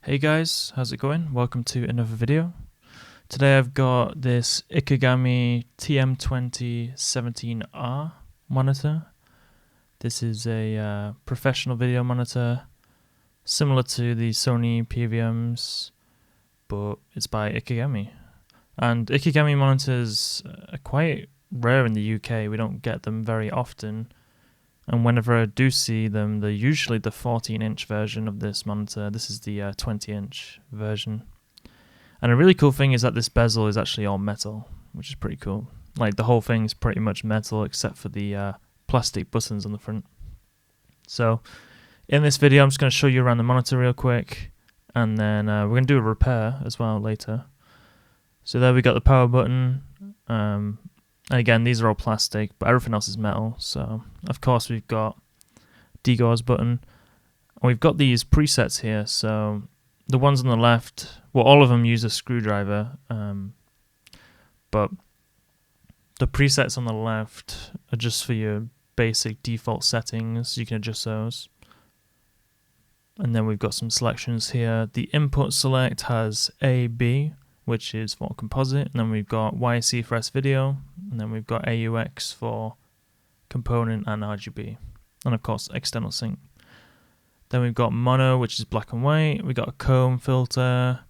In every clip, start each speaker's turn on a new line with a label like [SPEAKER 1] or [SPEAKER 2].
[SPEAKER 1] Hey guys, how's it going? Welcome to another video. Today I've got this Ikegami TM20-17R monitor. This is a professional video monitor similar to the Sony PVMs, but it's by Ikegami. And Ikegami monitors are quite rare in the UK, we don't get them very often. And whenever I do see them, they're usually the 14-inch version of this monitor. This is the 20-inch version. And a really cool thing is that this bezel is actually all metal, which is pretty cool. Like, the whole thing is pretty much metal except for the plastic buttons on the front. So, in this video, I'm just going to show you around the monitor real quick. And then we're going to do a repair as well later. So there we got the power button. And again, these are all plastic, but everything else is metal. So, of course, we've got degauss button. And we've got these presets here. So, the ones on the left, well, all of them use a screwdriver. But the presets on the left are just for your basic default settings. You can adjust those. And then we've got some selections here. The input select has A, B, which is for composite, and then we've got YC for S-Video, and then we've got AUX for component and RGB, and of course external sync. Then we've got mono, which is black and white. We've got a comb filter,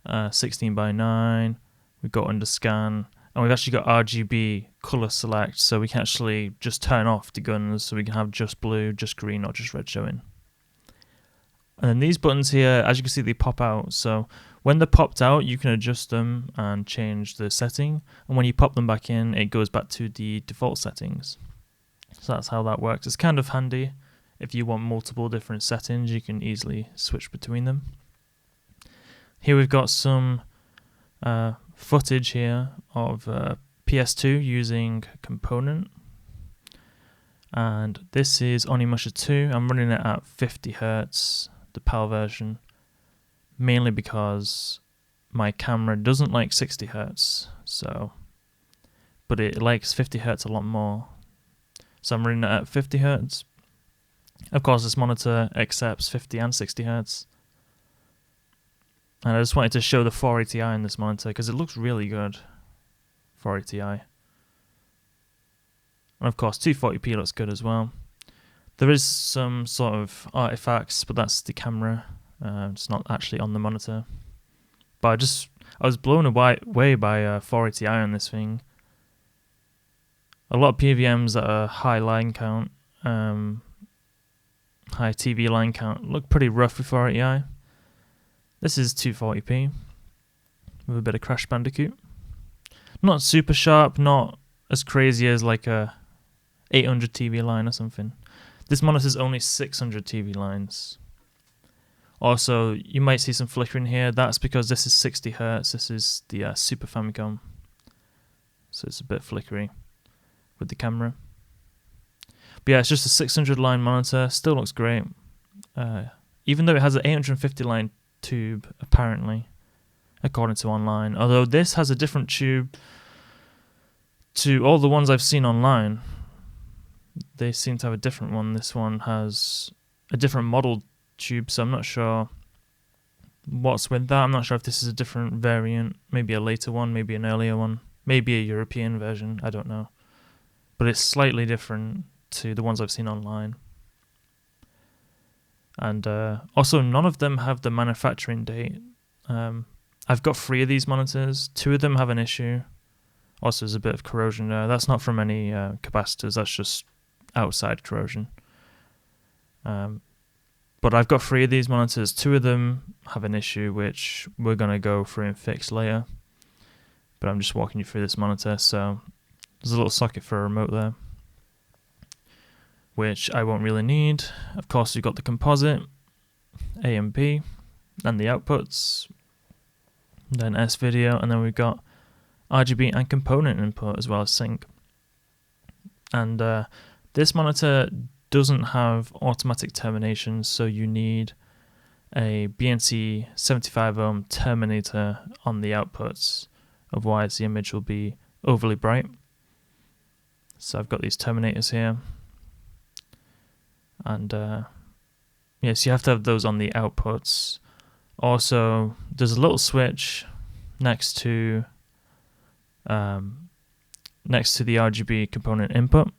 [SPEAKER 1] 16:9. We've got underscan, and we've actually got RGB color select, so we can actually just turn off the guns, so we can have just blue, just green, or just red showing. And then these buttons here, as you can see, they pop out. So when they're popped out, you can adjust them and change the setting. And when you pop them back in, it goes back to the default settings. So that's how that works. It's kind of handy. If you want multiple different settings, you can easily switch between them. Here we've got some footage here of PS2 using component. And this is Onimusha 2. I'm running it at 50 Hz. The PAL version, mainly because my camera doesn't like 60 Hz, but it likes 50 Hz a lot more. So I'm running it at 50 Hz. Of course, this monitor accepts 50 and 60 Hz. And I just wanted to show the 480i in this monitor because it looks really good. 480i. And of course, 240p looks good as well. There is some sort of artifacts, but that's the camera. It's not actually on the monitor. But I was blown away by 480i on this thing. A lot of PVMs that are high line count, high TV line count, look pretty rough with 480i. This is 240p with a bit of Crash Bandicoot. Not super sharp, not as crazy as like a 800 TV line or something. This monitor is only 600 TV lines. Also, you might see some flickering here. That's because this is 60 Hz. This is the Super Famicom. So it's a bit flickery with the camera. But yeah, it's just a 600 line monitor. Still looks great. Even though it has an 850 line tube, apparently, according to online. Although this has a different tube to all the ones I've seen online. They seem to have a different one. This one has a different model tube, so I'm not sure what's with that. I'm not sure if this is a different variant, maybe a later one, maybe an earlier one, maybe a European version, I don't know. But it's slightly different to the ones I've seen online. And also, none of them have the manufacturing date. I've got 3 of these monitors. 2 of them have an issue. Also, there's a bit of corrosion there. That's not from any capacitors, that's just outside corrosion. But I've got 3 of these monitors. 2 of them have an issue, which we're going to go through and fix later. But I'm just walking you through this monitor. So there's a little socket for a remote there, which I won't really need. Of course, we've got the composite, A and B, and the outputs. Then S-Video, and then we've got RGB and component input as well as sync. And this monitor doesn't have automatic termination, so you need a BNC 75 ohm terminator on the outputs, otherwise the image will be overly bright. So I've got these terminators here, and yes, you have to have those on the outputs. Also, there's a little switch next to the RGB component input,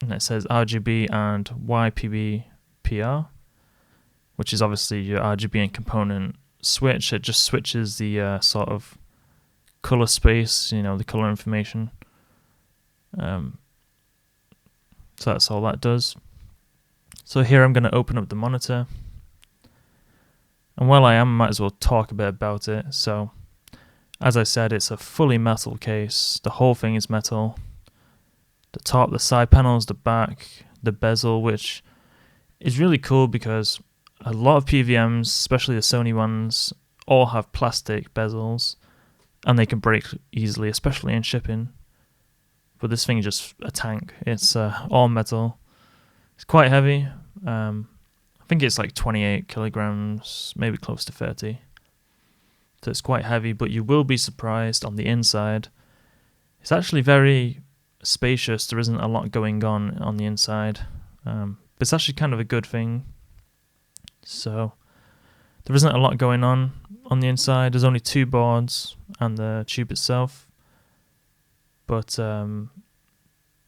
[SPEAKER 1] and it says RGB and YPB-PR, which is obviously your RGB and component switch. It just switches the sort of color space, the color information. So that's all that does. So here I'm going to open up the monitor, and while I am, I might as well talk a bit about it. So as I said, it's a fully metal case. The whole thing is metal. The top, the side panels, the back, the bezel, which is really cool because a lot of PVMs, especially the Sony ones, all have plastic bezels, and they can break easily, especially in shipping. But this thing is just a tank. It's all metal. It's quite heavy. I think it's like 28 kilograms, maybe close to 30. So it's quite heavy, but you will be surprised on the inside. It's actually very spacious. There isn't a lot going on the inside. But it's actually kind of a good thing. So there isn't a lot going on the inside. There's only 2 boards and the tube itself. But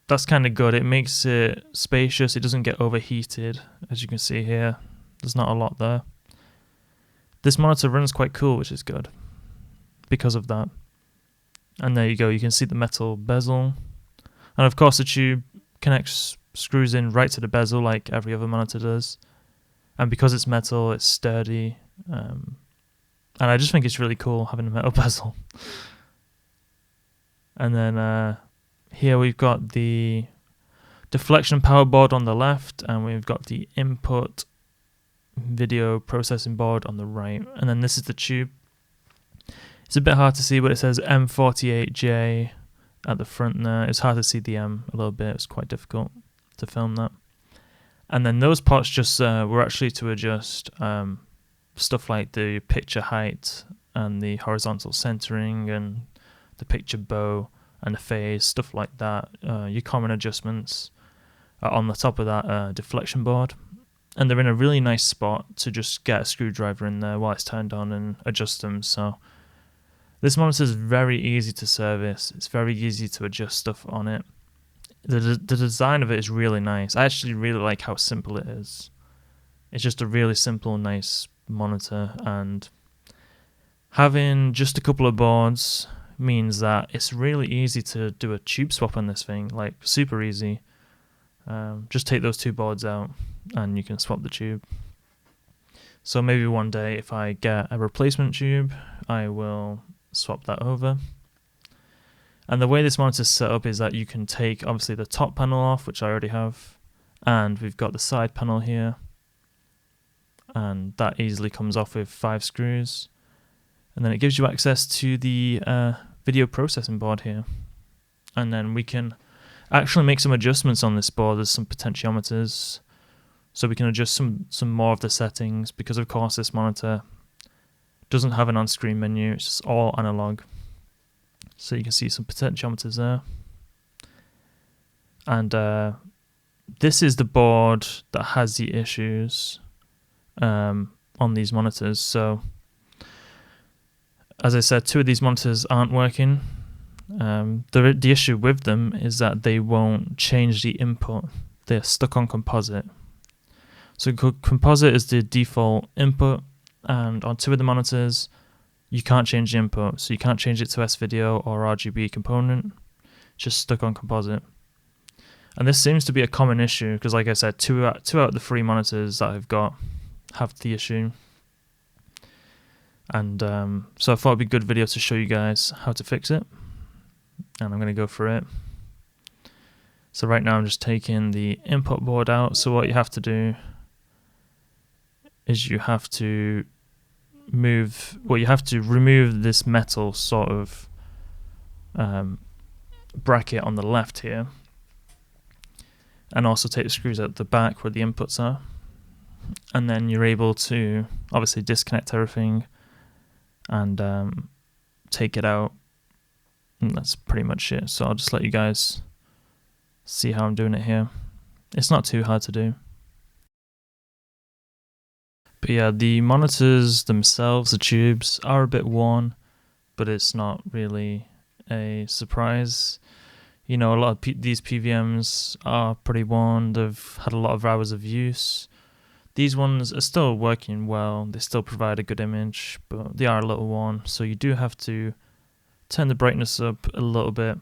[SPEAKER 1] that's kind of good. It makes it spacious. It doesn't get overheated. As you can see here, there's not a lot there. This monitor runs quite cool, which is good because of that. And there you go. You can see the metal bezel. And of course the tube screws in right to the bezel like every other monitor does. And because it's metal, it's sturdy. And I just think it's really cool having a metal bezel. And then here we've got the deflection power board on the left, and we've got the input video processing board on the right. And then this is the tube. It's a bit hard to see, but it says M48J at the front there. It's hard to see the M a little bit. It's quite difficult to film that. And then those parts just were actually to adjust stuff like the picture height and the horizontal centering and the picture bow and the phase, stuff like that. Your common adjustments are on the top of that deflection board. And they're in a really nice spot to just get a screwdriver in there while it's turned on and adjust them. So this monitor is very easy to service. It's very easy to adjust stuff on it. The design of it is really nice. I actually really like how simple it is. It's just a really simple, nice monitor, and having just a couple of boards means that it's really easy to do a tube swap on this thing, like super easy. Just take those 2 boards out and you can swap the tube. So maybe one day if I get a replacement tube, I will swap that over. And the way this monitor is set up is that you can take obviously the top panel off, which I already have, and we've got the side panel here, and that easily comes off with 5 screws. And then it gives you access to the video processing board here. And then we can actually make some adjustments on this board. There's some potentiometers, so we can adjust some more of the settings, because of course this monitor doesn't have an on-screen menu. It's just all analog. So you can see some potentiometers there. And this is the board that has the issues on these monitors. So as I said, 2 of these monitors aren't working. The issue with them is that they won't change the input. They're stuck on composite. So composite is the default input, and on 2 of the monitors you can't change the input. So you can't change it to S-video or RGB component. It's just stuck on composite. And this seems to be a common issue because, like I said, two out of the 3 monitors that I've got have the issue. And so I thought it'd be a good video to show you guys how to fix it. And I'm going to go for it. So right now I'm just taking the input board out. So what you have to do is you have to remove this metal sort of bracket on the left here, and also take the screws out the back where the inputs are, and then you're able to obviously disconnect everything and take it out, and that's pretty much it. So I'll just let you guys see how I'm doing it here. It's not too hard to do. But yeah, the monitors themselves, the tubes, are a bit worn, but it's not really a surprise. You know, a lot of these PVMs are pretty worn. They've had a lot of hours of use. These ones are still working well. They still provide a good image, but they are a little worn. So you do have to turn the brightness up a little bit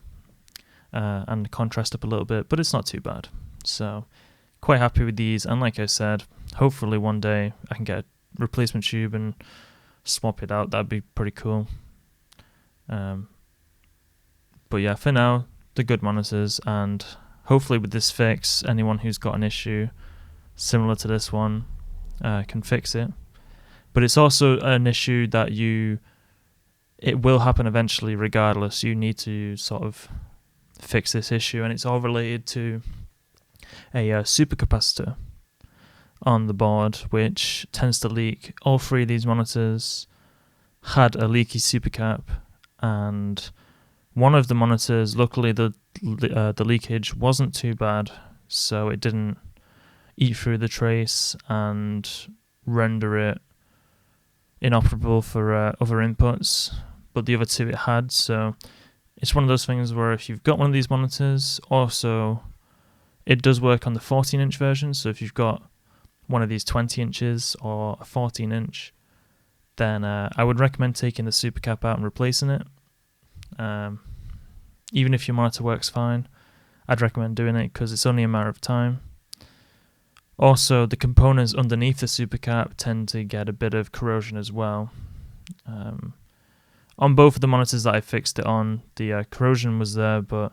[SPEAKER 1] and the contrast up a little bit, but it's not too bad. So quite happy with these. And like I said, hopefully one day I can get a replacement tube and swap it out. That'd be pretty cool. But yeah, for now, they're good monitors, and hopefully with this fix, anyone who's got an issue similar to this one can fix it. But it's also an issue that it will happen eventually regardless. You need to sort of fix this issue, and it's all related to a supercapacitor on the board, which tends to leak. All three of these monitors had a leaky supercap, and one of the monitors, luckily the leakage wasn't too bad, so it didn't eat through the trace and render it inoperable for other inputs, but the other two it had. So it's one of those things where if you've got one of these monitors, also it does work on the 14-inch version, so if you've got one of these 20 inches or a 14-inch, then I would recommend taking the supercap out and replacing it. Even if your monitor works fine, I'd recommend doing it because it's only a matter of time. Also, the components underneath the supercap tend to get a bit of corrosion as well. On both of the monitors that I fixed it on, the corrosion was there, but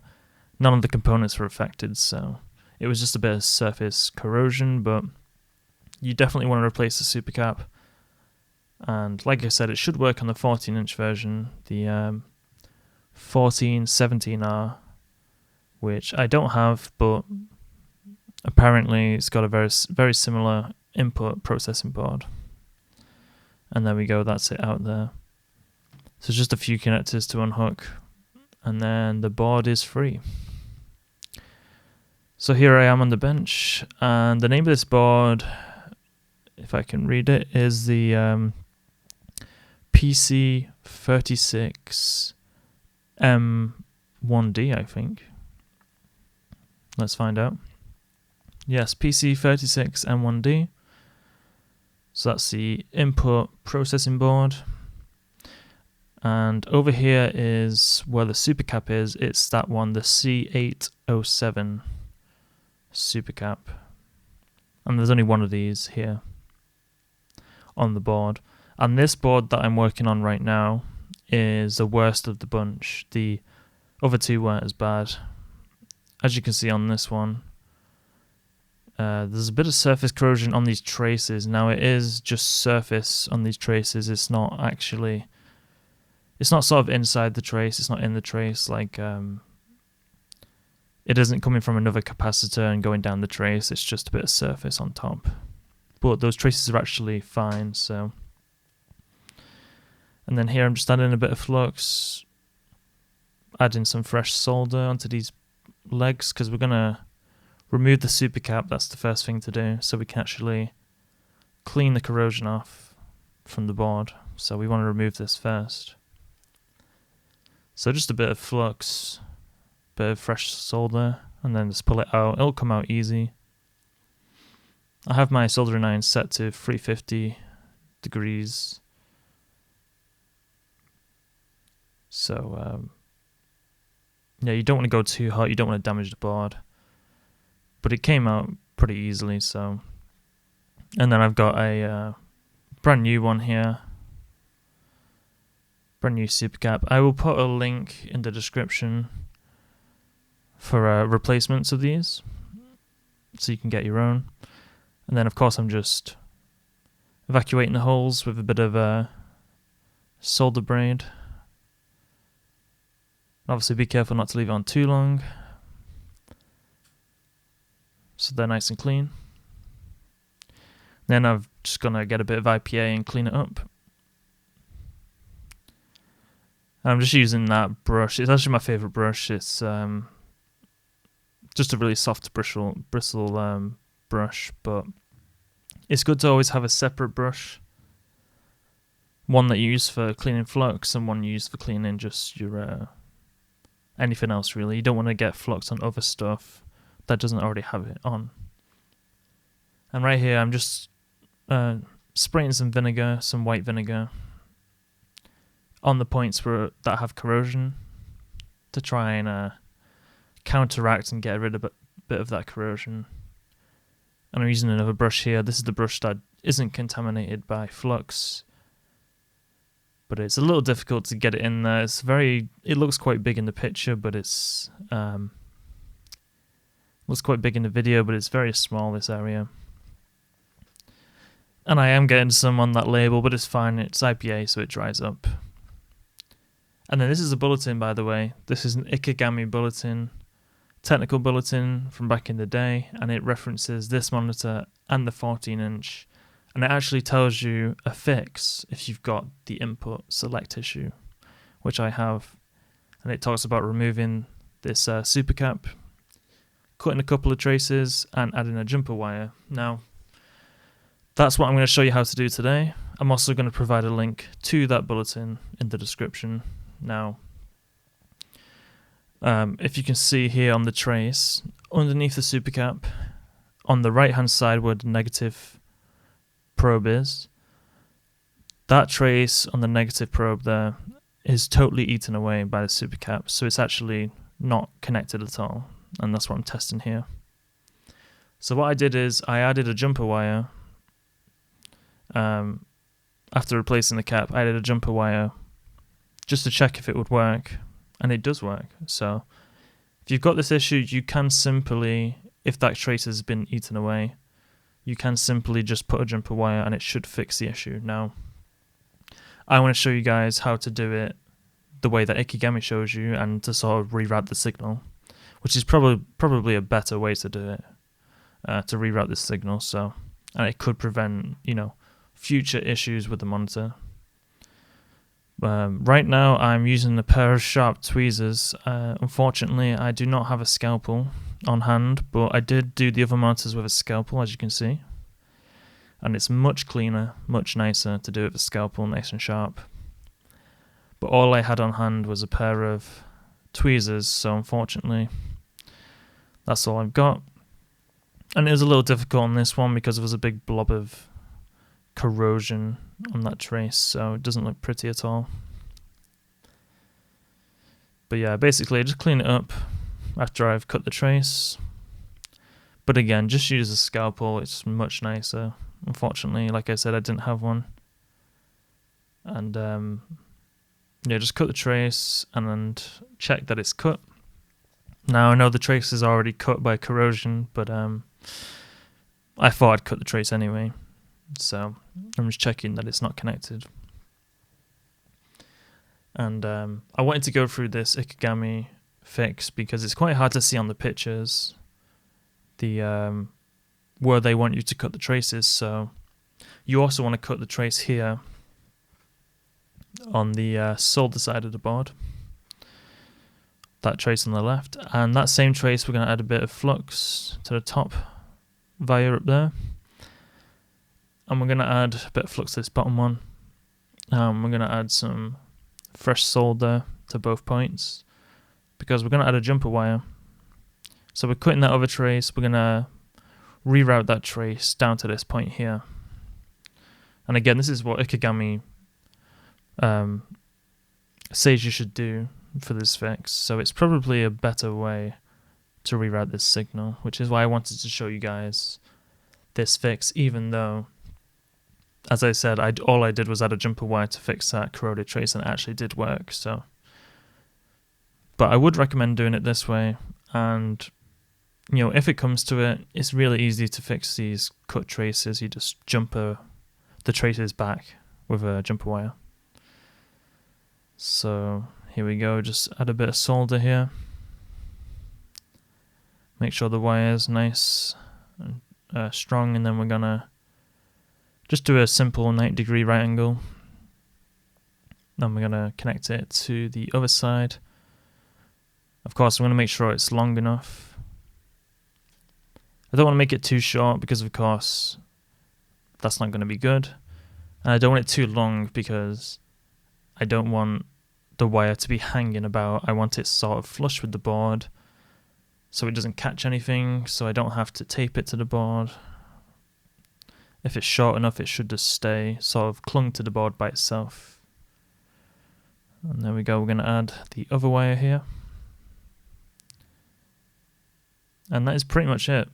[SPEAKER 1] none of the components were affected, so it was just a bit of surface corrosion, but you definitely want to replace the supercap. And like I said, it should work on the 14-inch version, the 17R, which I don't have, but apparently it's got a very similar input processing board. And there we go, that's it out there. So just a few connectors to unhook, and then the board is free. So here I am on the bench, and the name of this board, if I can read it, is the PC36M1D, I think. Let's find out. Yes, PC36M1D. So that's the input processing board. And over here is where the supercap is. It's that one, the C807 supercap. And there's only one of these here on the board. And this board that I'm working on right now is the worst of the bunch. The other two weren't as bad. As you can see on this one, there's a bit of surface corrosion on these traces. Now it is just surface on these traces. It's not actually, it's not sort of inside the trace. It's not in the trace. Like it isn't coming from another capacitor and going down the trace. It's just a bit of surface on top. But those traces are actually fine. So, and then here I'm just adding a bit of flux, adding some fresh solder onto these legs because we're gonna remove the supercap. That's the first thing to do, so we can actually clean the corrosion off from the board. So we want to remove this first. So just a bit of flux, bit of fresh solder, and then just pull it out. It'll come out easy. I have my soldering iron set to 350 degrees. So yeah, you don't want to go too hot. You don't want to damage the board. But it came out pretty easily, so. And then I've got a brand new one here. Brand new supercap. I will put a link in the description for replacements of these, so you can get your own. And then of course I'm just evacuating the holes with a bit of solder braid. Obviously be careful not to leave it on too long, so they're nice and clean. Then I'm just going to get a bit of IPA and clean it up. I'm just using that brush. It's actually my favourite brush. It's just a really soft bristle brush, but it's good to always have a separate brush. One that you use for cleaning flux and one you use for cleaning just your anything else really. You don't want to get flux on other stuff that doesn't already have it on. And right here I'm just spraying some vinegar, some white vinegar, on the points that have corrosion to try and counteract and get rid of a bit of that corrosion. And I'm using another brush here. This is the brush that isn't contaminated by flux, but it's a little difficult to get it in there. It looks quite big in the picture, but it's looks quite big in the video, but it's very small, this area. And I am getting some on that label, but it's fine. It's IPA, so it dries up. And then this is a bulletin, by the way. This is an Ikegami bulletin, technical bulletin from back in the day, and it references this monitor and the 14-inch, and it actually tells you a fix if you've got the input select issue, which I have. And it talks about removing this Supercap, cutting a couple of traces, and adding a jumper wire. Now, that's what I'm going to show you how to do today. I'm also going to provide a link to that bulletin in the description. Now, if you can see here on the trace, underneath the Supercap, on the right hand side where the negative probe is, that trace on the negative probe there is totally eaten away by the Supercap, so it's actually not connected at all, and that's what I'm testing here. So what I did is I added a jumper wire. After replacing the cap, I added a jumper wire just to check if it would work, and it does work. So if you've got this issue, you can simply, if that trace has been eaten away, you can simply just put a jumper wire and it should fix the issue. Now, I want to show you guys how to do it the way that Ikegami shows you and to sort of reroute the signal, which is probably a better way to do it, to reroute this signal. So, and it could prevent, future issues with the monitor. Right now I'm using a pair of sharp tweezers. Unfortunately I do not have a scalpel on hand, but I did do the other monitors with a scalpel, as you can see, and it's much cleaner, much nicer to do it with a scalpel, nice and sharp. But all I had on hand was a pair of tweezers, so unfortunately that's all I've got. And it was a little difficult on this one because there was a big blob of corrosion on that trace, so it doesn't look pretty at all. But yeah, basically I just clean it up after I've cut the trace. But again, just use a scalpel, it's much nicer. Unfortunately, like I said, I didn't have one. And yeah, just cut the trace and check that it's cut. Now I know the trace is already cut by corrosion, but I thought I'd cut the trace anyway. So I'm just checking that it's not connected. And I wanted to go through this Ikegami Fix because it's quite hard to see on the pictures the where they want you to cut the traces. So you also want to cut the trace here on the solder side of the board, that trace on the left, and that same trace we're going to add a bit of flux to the top via up there. And we're going to add a bit of flux to this bottom one. We're going to add some fresh solder to both points because we're going to add a jumper wire. So we're cutting that other trace. We're going to reroute that trace down to this point here. And again, this is what Ikegami says you should do for this fix. So it's probably a better way to reroute this signal, which is why I wanted to show you guys this fix, even though, as I said, all I did was add a jumper wire to fix that corroded trace, and it actually did work. So, but I would recommend doing it this way. And if it comes to it, it's really easy to fix these cut traces. You just jumper the traces back with a jumper wire. So here we go. Just add a bit of solder here. Make sure the wire is nice and strong, and then we're gonna just do a simple 90-degree right angle. Then we're going to connect it to the other side. Of course, I'm going to make sure it's long enough. I don't want to make it too short because, of course, That's not going to be good. And I don't want it too long because I don't want the wire to be hanging about. I want it sort of flush with the board so it doesn't catch anything, so I don't have to tape it to the board. If it's short enough, it should just stay sort of clung to the board by itself. And there we go, we're going to add the other wire here. And that is pretty much it.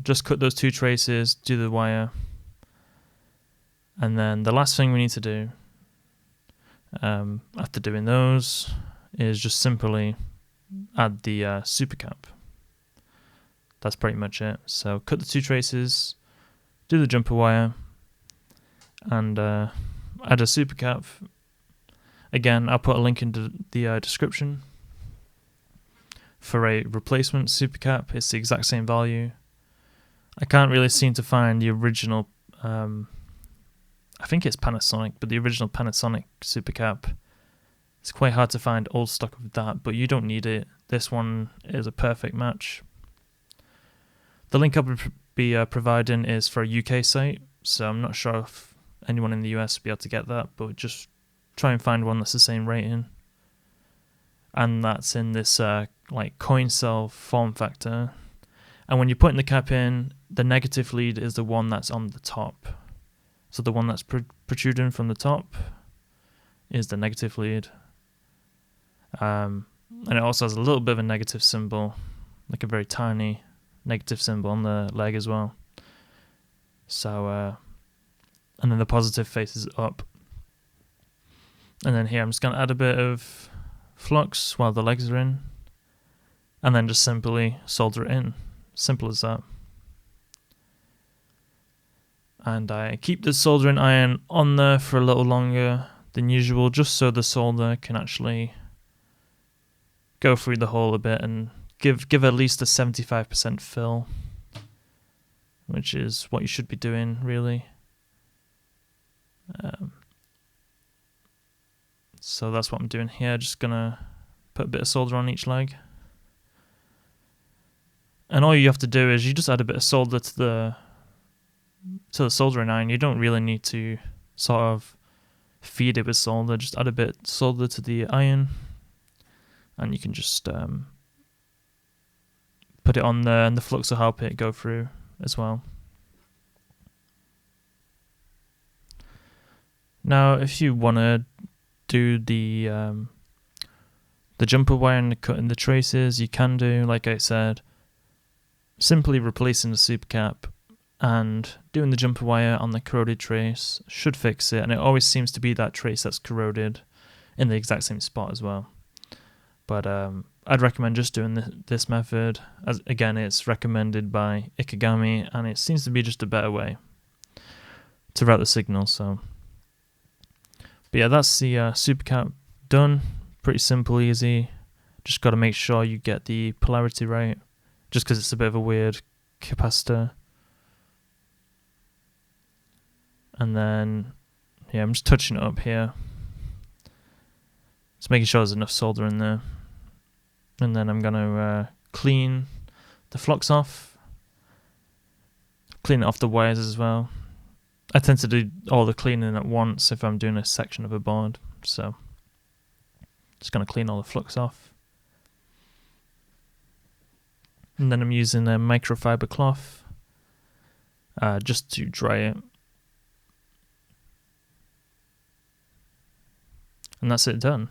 [SPEAKER 1] Just cut those 2 traces, do the wire. And then the last thing we need to do after doing those is just simply add the Supercap. That's pretty much it. So cut the 2 traces, do the jumper wire, and add a Supercap. Again, I'll put a link into the description for a replacement Supercap. It's the exact same value. I can't really seem to find the original, I think it's Panasonic, but the original Panasonic Supercap. It's quite hard to find old stock of that, but you don't need it. This one is a perfect match. The link I'll be providing is for a UK site, so I'm not sure if anyone in the US will be able to get that, but just try and find one that's the same rating. And that's in this like coin cell form factor. And when you're putting the cap in, the negative lead is the one that's on the top. So the one that's protruding from the top is the negative lead. And it also has a little bit of a negative symbol, like a very tiny negative symbol on the leg as well. So, and then the positive faces up. And then here I'm just going to add a bit of flux while the legs are in. And then just simply solder it in. Simple as that. And I keep the soldering iron on there for a little longer than usual, just so the solder can actually go through the hole a bit and give at least a 75% fill, which is what you should be doing, really. So that's what I'm doing here. Just gonna put a bit of solder on each leg. And all you have to do is you just add a bit of solder to the soldering iron. You don't really need to sort of feed it with solder. Just add a bit of solder to the iron, and you can just put it on there, and the flux will help it go through as well. Now, if you want to do the jumper wire and cutting the traces, you can do, like I said, simply replacing the Supercap and doing the jumper wire on the corroded trace should fix it, and it always seems to be that trace that's corroded in the exact same spot as well. But I'd recommend just doing this method, as again it's recommended by Ikegami, and it seems to be just a better way to route the signal. So, but yeah, that's the Supercap done. Pretty simple, easy. Just got to make sure you get the polarity right, just because it's a bit of a weird capacitor. And then, yeah, I'm just touching it up here. Just making sure there's enough solder in there. And then I'm going to clean the flux off. Clean it off the wires as well. I tend to do all the cleaning at once if I'm doing a section of a board. So, just going to clean all the flux off. And then I'm using a microfiber cloth just to dry it. And that's it done.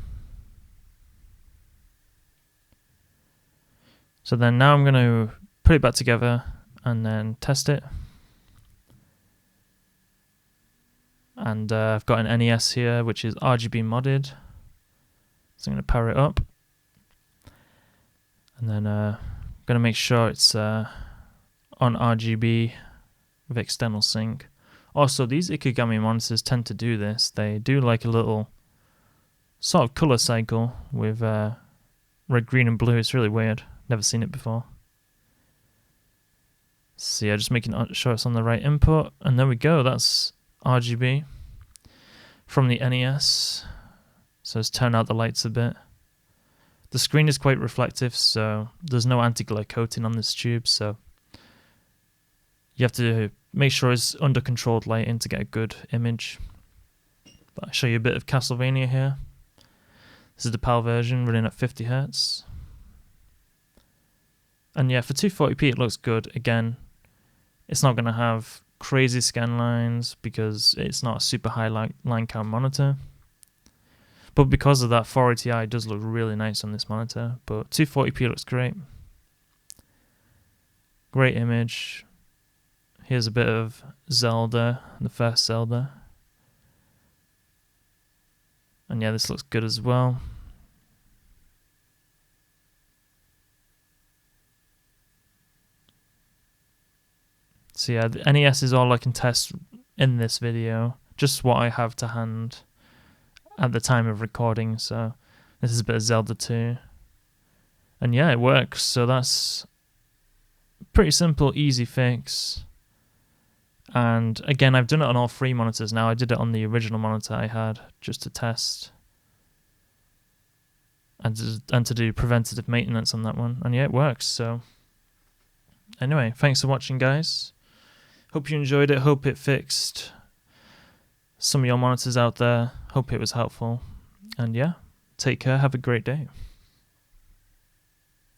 [SPEAKER 1] So then now I'm going to put it back together and then test it. And I've got an NES here, which is RGB modded. So I'm going to power it up. And then I'm going to make sure it's on RGB with external sync. Also, these Ikegami monitors tend to do this. They do like a little sort of color cycle with red, green, and blue. It's really weird. Never seen it before. So yeah, just making sure it's on the right input, and there we go. That's RGB from the NES. So let's turn out the lights a bit. The screen is quite reflective, so there's no anti-glare coating on this tube, so you have to make sure it's under controlled lighting to get a good image. But I'll show you a bit of Castlevania here. This is the PAL version running at 50 Hz. And yeah, for 240p it looks good. Again, it's not going to have crazy scan lines because it's not a super high line count monitor. But because of that, 480 Ti does look really nice on this monitor. But 240p looks great. Great image. Here's a bit of Zelda, the first Zelda. And yeah, this looks good as well. So yeah, the NES is all I can test in this video. Just what I have to hand at the time of recording. So this is a bit of Zelda 2. And yeah, it works. So that's pretty simple, easy fix. And again, I've done it on all 3 monitors now. I did it on the original monitor I had just to test and to do preventative maintenance on that one. And yeah, it works. So anyway, thanks for watching, guys. Hope you enjoyed it. Hope it fixed some of your monitors out there. Hope it was helpful. And yeah, take care. Have a great day.